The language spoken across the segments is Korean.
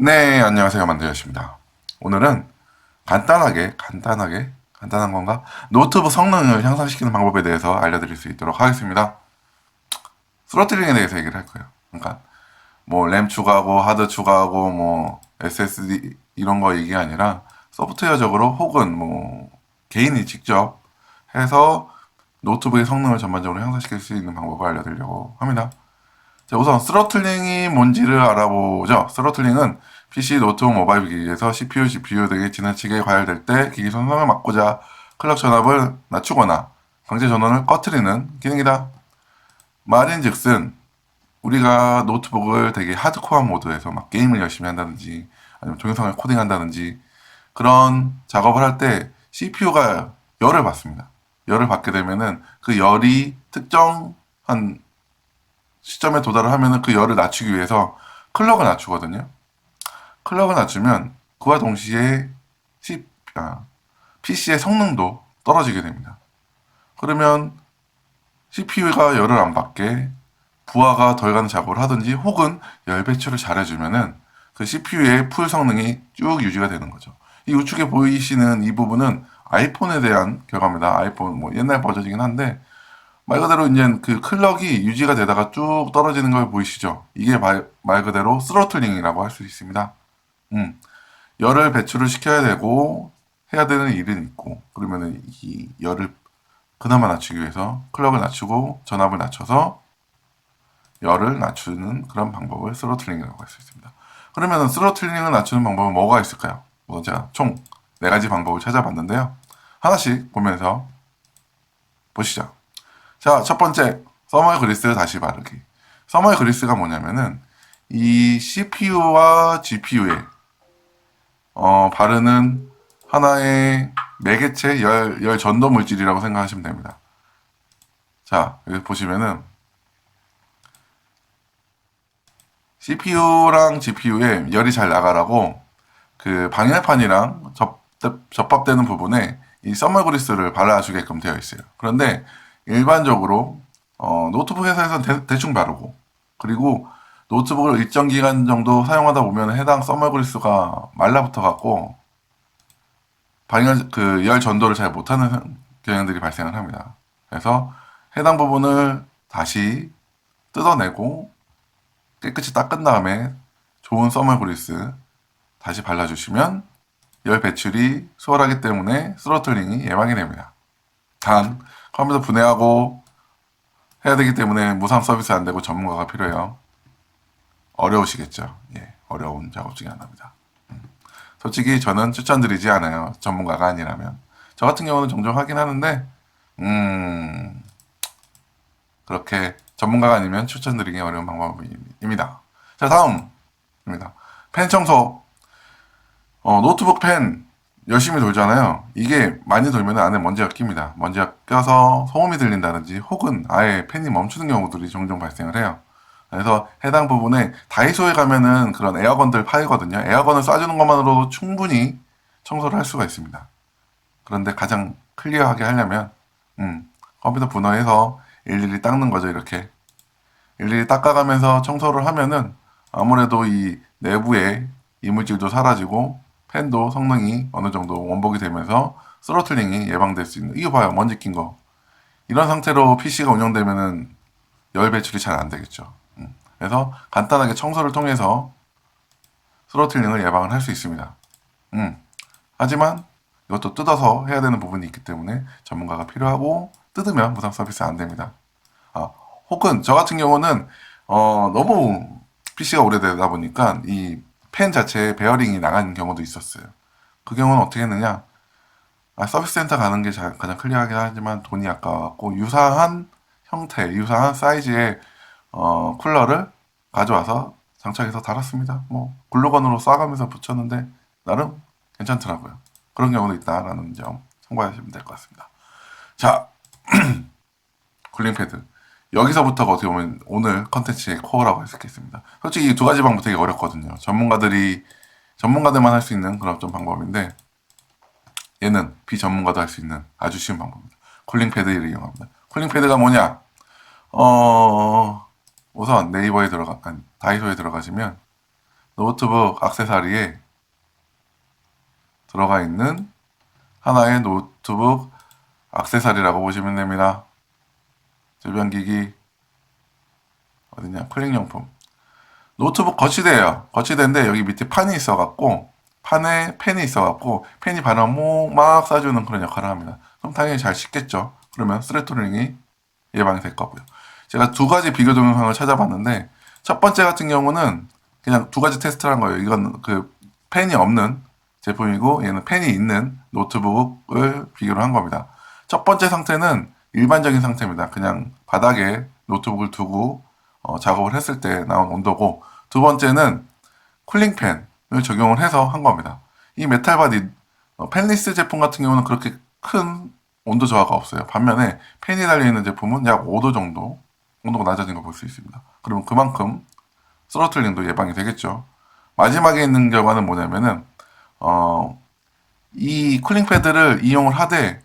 네, 안녕하세요. 만두였습니다. 오늘은 간단한 건가? 노트북 성능을 향상시키는 방법에 대해서 알려드릴 수 있도록 하겠습니다. 스로틀링에 대해서 얘기를 할 거예요. 그러니까 뭐 램 추가하고 하드 추가하고 뭐 SSD 이런 거 얘기 아니라 소프트웨어적으로 혹은 뭐 개인이 직접 해서 노트북의 성능을 전반적으로 향상시킬 수 있는 방법을 알려드리려고 합니다. 자, 우선 스로틀링이 뭔지를 알아보죠. 스로틀링은 PC, 노트북, 모바일 기기에서 CPU, GPU 등이 지나치게 과열될 때 기기 성능을 막고자 클럭 전압을 낮추거나 강제 전원을 꺼트리는 기능이다. 말인즉슨 우리가 노트북을 되게 하드코어 모드에서 막 게임을 열심히 한다든지 아니면 동영상을 코딩한다든지 그런 작업을 할 때 CPU가 열을 받습니다. 열을 받게 되면은 그 열이 특정한 시점에 도달을 하면은 그 열을 낮추기 위해서 클럭을 낮추거든요. 클럭을 낮추면 그와 동시에 PC의 성능도 떨어지게 됩니다. 그러면 CPU가 열을 안 받게 부하가 덜 가는 작업을 하든지 혹은 열 배출을 잘해주면은 그 CPU의 풀 성능이 쭉 유지가 되는 거죠. 이 우측에 보이시는 이 부분은 아이폰에 대한 결과입니다. 아이폰 뭐 옛날 버전이긴 한데 말 그대로 이제 그 클럭이 유지가 되다가 쭉 떨어지는 걸 보이시죠? 이게 말 그대로 스로틀링이라고 할 수 있습니다. 음, 열을 배출을 시켜야 되고 해야 되는 일은 있고 그러면은 이 열을 그나마 낮추기 위해서 클럭을 낮추고 전압을 낮춰서 열을 낮추는 그런 방법을 스로틀링이라고 할 수 있습니다. 그러면은 스로틀링을 낮추는 방법은 뭐가 있을까요? 제가 총 4가지 방법을 찾아봤는데요. 하나씩 보면서 보시죠. 자, 첫 번째, 서머의 그리스 다시 바르기. 서머의 그리스가 뭐냐면은, 이 CPU와 GPU에, 바르는 하나의 매개체 열 전도 물질이라고 생각하시면 됩니다. 자, 여기 보시면은, CPU랑 GPU에 열이 잘 나가라고, 그 방열판이랑 접합되는 부분에 이 서머 그리스를 발라주게끔 되어 있어요. 그런데, 일반적으로 노트북 회사에서는 대충 바르고 그리고 노트북을 일정 기간 정도 사용하다 보면 해당 서머 그리스가 말라붙어 갖고 방열 그 열 전도를 잘 못하는 경향들이 발생을 합니다. 그래서 해당 부분을 다시 뜯어내고 깨끗이 닦은 다음에 좋은 서머 그리스 다시 발라주시면 열 배출이 수월하기 때문에 스로틀링이 예방이 됩니다. 단 컴퓨터 분해하고 해야 되기 때문에 무상 서비스 안 되고 전문가가 필요해요. 어려우시겠죠? 예, 어려운 작업 중에 하나입니다. 솔직히 저는 추천드리지 않아요. 전문가가 아니라면. 저 같은 경우는 종종 하긴 하는데, 그렇게 전문가가 아니면 추천드리기 어려운 방법입니다. 자, 다음입니다. 펜 청소. 노트북 펜 열심히 돌잖아요. 이게 많이 돌면 안에 먼지가 낍니다. 먼지가 껴서 소음이 들린다든지 혹은 아예 펜이 멈추는 경우들이 종종 발생을 해요. 그래서 해당 부분에 다이소에 가면은 그런 에어건들 팔거든요. 에어건을 쏴주는 것만으로도 충분히 청소를 할 수가 있습니다. 그런데 가장 클리어하게 하려면 컴퓨터 분해해서 일일이 닦는 거죠. 이렇게 일일이 닦아가면서 청소를 하면은 아무래도 이 내부에 이물질도 사라지고 펜도 성능이 어느 정도 원복이 되면서 스로틀링이 예방될 수 있는. 이거 봐요, 먼지 낀 거. 이런 상태로 PC가 운영되면은 열 배출이 잘 안 되겠죠. 그래서 간단하게 청소를 통해서 스로틀링을 예방을 할 수 있습니다. 하지만 이것도 뜯어서 해야 되는 부분이 있기 때문에 전문가가 필요하고 뜯으면 무상 서비스 안 됩니다. 혹은 저 같은 경우는 너무 PC가 오래되다 보니까 이 펜 자체에 베어링이 나가는 경우도 있었어요. 그 경우는 어떻게 했느냐? 서비스 센터 가는 게 가장 클리어하긴 하지만 돈이 아까웠고 유사한 형태, 유사한 사이즈의 쿨러를 가져와서 장착해서 달았습니다. 뭐 글루건으로 쏴가면서 붙였는데 나름 괜찮더라고요. 그런 경우도 있다라는 점 참고하시면 될 것 같습니다. 자, 쿨링 패드. 여기서부터가 어떻게 보면 오늘 컨텐츠의 코어라고 할 수 있겠습니다. 솔직히 이 2가지 방법 되게 어렵거든요. 전문가들만 할 수 있는 그런 좀 방법인데, 얘는 비전문가도 할 수 있는 아주 쉬운 방법입니다. 쿨링 패드를 이용합니다. 쿨링 패드가 뭐냐? 우선 네이버에 다이소에 들어가시면 노트북 액세서리에 들어가 있는 하나의 노트북 액세서리라고 보시면 됩니다. 절변기기 어디냐? 클릭용품. 노트북 거치대예요. 거치대인데 여기 밑에 판이 있어갖고 판에 펜이 있어갖고 펜이 바람 막 쏴주는 그런 역할을 합니다. 그럼 당연히 잘 씻겠죠. 그러면 스레토링이 예방이 될 거고요. 제가 두 가지 비교 동영상을 찾아봤는데 첫 번째 같은 경우는 그냥 두 가지 테스트를 한 거예요. 이건 그 펜이 없는 제품이고 얘는 펜이 있는 노트북을 비교를 한 겁니다. 첫 번째 상태는 일반적인 상태입니다. 그냥 바닥에 노트북을 두고 작업을 했을 때 나온 온도고 두 번째는 쿨링팬을 적용을 해서 한 겁니다. 이 메탈바디 펜리스 제품 같은 경우는 그렇게 큰 온도 저하가 없어요. 반면에 펜이 달려있는 제품은 약 5도 정도 온도가 낮아진 걸 볼 수 있습니다. 그러면 그만큼 스로틀링도 예방이 되겠죠. 마지막에 있는 결과는 뭐냐면은 이 쿨링 패드를 이용을 하되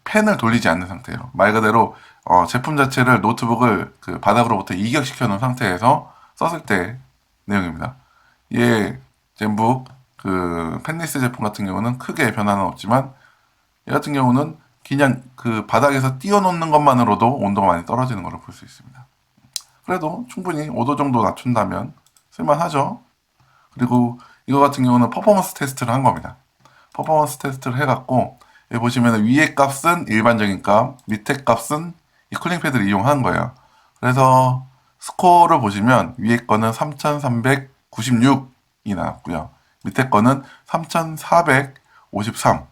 팬을 돌리지 않는 상태예요. 말 그대로 제품 자체를 노트북을 그 바닥으로부터 이격시켜 놓은 상태에서 썼을 때 내용입니다. 얘 젠북 그 펜리스 제품 같은 경우는 크게 변화는 없지만 얘 같은 경우는 그냥 그 바닥에서 띄워놓는 것만으로도 온도가 많이 떨어지는 걸 볼 수 있습니다. 그래도 충분히 5도 정도 낮춘다면 쓸만하죠. 그리고 이거 같은 경우는 퍼포먼스 테스트를 한 겁니다. 퍼포먼스 테스트를 해갖고 여기 보시면 위에 값은 일반적인 값, 밑에 값은 이 쿨링 패드를 이용한 거예요. 그래서 스코어를 보시면 위에 거는 3396이 나왔고요. 밑에 거는 3453이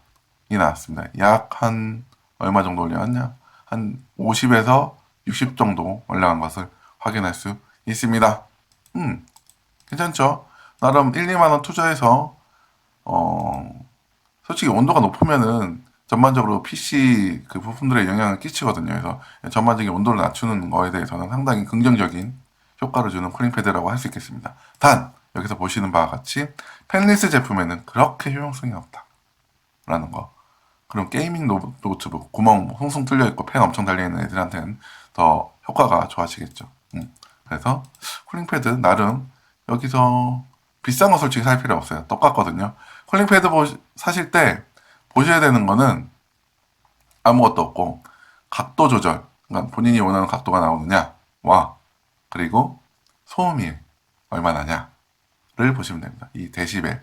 나왔습니다. 약 한 얼마 정도 올라갔냐? 한 50에서 60 정도 올라간 것을 확인할 수 있습니다. 괜찮죠? 나름 1, 2만 원 투자해서 솔직히 온도가 높으면은 전반적으로 PC 그 부품들에 영향을 끼치거든요. 그래서 전반적인 온도를 낮추는 거에 대해서는 상당히 긍정적인 효과를 주는 쿨링 패드라고 할 수 있겠습니다. 단 여기서 보시는 바와 같이 펜리스 제품에는 그렇게 효용성이 없다라는 거. 그럼 게이밍 노트북 구멍 숭숭 뚫려 있고 펜 엄청 달려 있는 애들한테는 더 효과가 좋아지겠죠. 그래서 쿨링 패드 나름 여기서 비싼 거 솔직히 살 필요 없어요. 똑같거든요. 쿨링 패드 사실 때 보셔야 되는 거는 아무것도 없고 각도 조절, 그러니까 본인이 원하는 각도가 나오느냐와 그리고 소음이 얼마나냐를 보시면 됩니다. 이 데시벨.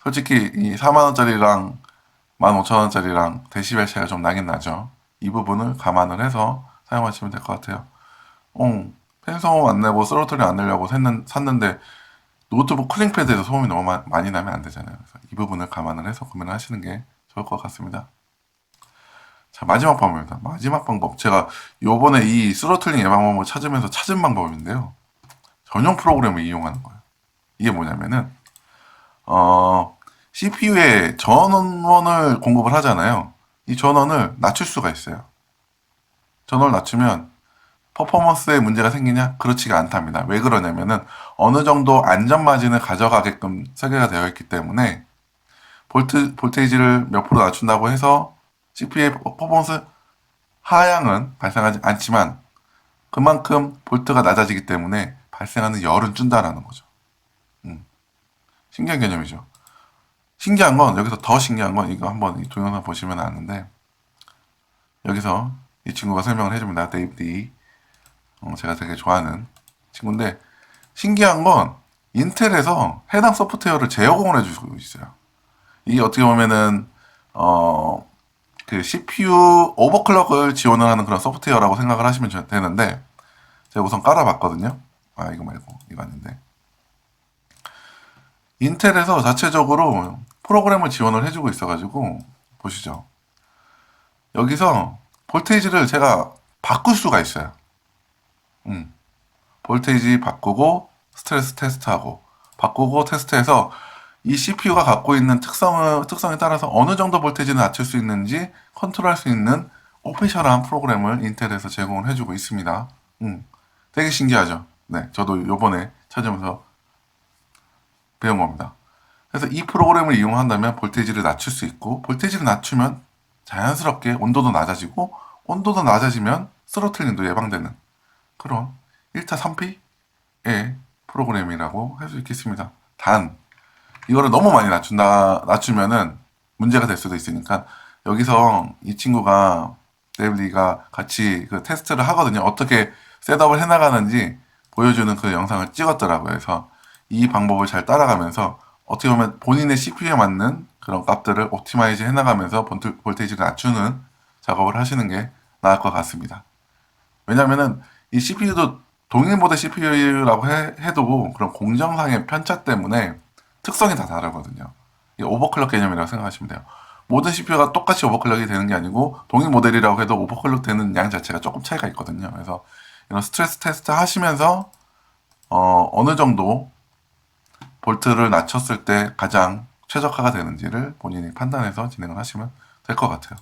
솔직히 이 4만원짜리랑 15,000원짜리랑 데시벨 차이가 좀 나긴 나죠. 이 부분을 감안을 해서 사용하시면 될 것 같아요. 펜 소음 안 내고 스로틀링 안 내려고 샀는데 노트북 쿨링 패드에서 소음이 너무 많이 나면 안 되잖아요. 그래서 이 부분을 감안을 해서 구매를 하시는 게 좋을 것 같습니다. 자, 마지막 방법입니다. 마지막 방법. 제가 요번에 이 스로틀링 예방 방법을 찾으면서 찾은 방법인데요. 전용 프로그램을 이용하는 거예요. 이게 뭐냐면은, CPU에 전원을 공급을 하잖아요. 이 전원을 낮출 수가 있어요. 전원을 낮추면 퍼포먼스에 문제가 생기냐? 그렇지가 않답니다. 왜 그러냐면은 어느 정도 안전 마진을 가져가게끔 설계가 되어 있기 때문에 볼테이지를 몇 프로 낮춘다고 해서 CPU의 퍼포먼스 하향은 발생하지 않지만 그만큼 볼트가 낮아지기 때문에 발생하는 열은 준다라는 거죠. 신기한 개념이죠. 신기한 건 여기서 더 신기한 건 이거 한번 이 동영상 보시면 아는데 여기서 이 친구가 설명을 해줍니다. 데이브 D. 제가 되게 좋아하는 친구인데 신기한 건 인텔에서 해당 소프트웨어를 재허공을 해주고 있어요. 이게 어떻게 보면은 그 CPU 오버클럭을 지원을 하는 그런 소프트웨어라고 생각을 하시면 되는데 제가 우선 깔아봤거든요. 아 이거 말고 이거 아닌데 인텔에서 자체적으로 프로그램을 지원을 해주고 있어가지고 보시죠. 여기서 볼테이지를 제가 바꿀 수가 있어요. 볼테이지 바꾸고 스트레스 테스트하고 바꾸고 테스트해서 이 CPU가 갖고 있는 특성에 따라서 어느 정도 볼테이지를 낮출 수 있는지 컨트롤할 수 있는 오피셜한 프로그램을 인텔에서 제공을 해주고 있습니다. 되게 신기하죠. 네, 저도 요번에 찾으면서 배운 겁니다. 그래서 이 프로그램을 이용한다면 볼테이지를 낮출 수 있고 볼테이지를 낮추면 자연스럽게 온도도 낮아지고 온도도 낮아지면 스로틀링도 예방되는 그런 1타 3피의 프로그램이라고 할 수 있겠습니다. 단 이거를 너무 많이 낮추면은 문제가 될 수도 있으니까 여기서 이 친구가 데블리가 같이 그 테스트를 하거든요. 어떻게 셋업을 해나가는지 보여주는 그 영상을 찍었더라고요. 그래서 이 방법을 잘 따라가면서 어떻게 보면 본인의 CPU에 맞는 그런 값들을 옵티마이즈 해나가면서 볼테이지를 낮추는 작업을 하시는 게 나을 것 같습니다. 왜냐면은 이 CPU도 동일 모델 CPU라고 해도 그런 공정상의 편차 때문에 특성이 다 다르거든요. 이 오버클럭 개념이라고 생각하시면 돼요. 모든 CPU가 똑같이 오버클럭이 되는 게 아니고 동일 모델이라고 해도 오버클럭 되는 양 자체가 조금 차이가 있거든요. 그래서 이런 스트레스 테스트 하시면서 어느 정도 볼트를 낮췄을 때 가장 최적화가 되는지를 본인이 판단해서 진행을 하시면 될 것 같아요.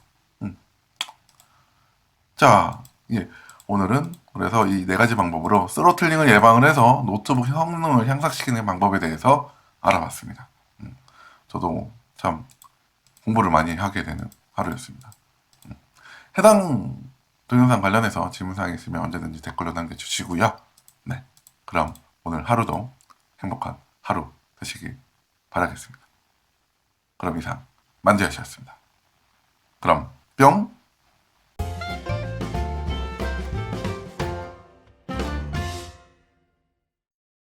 자, 예. 오늘은 그래서 이 네 가지 방법으로 스로틀링을 예방을 해서 노트북 성능을 향상시키는 방법에 대해서 알아봤습니다. 저도 참 공부를 많이 하게 되는 하루였습니다. 해당 동영상 관련해서 질문사항이 있으면 언제든지 댓글로 남겨주시고요. 네. 그럼 오늘 하루도 행복한 하루 되시길 바라겠습니다. 그럼 이상 만지아씨였습니다. 그럼 뿅!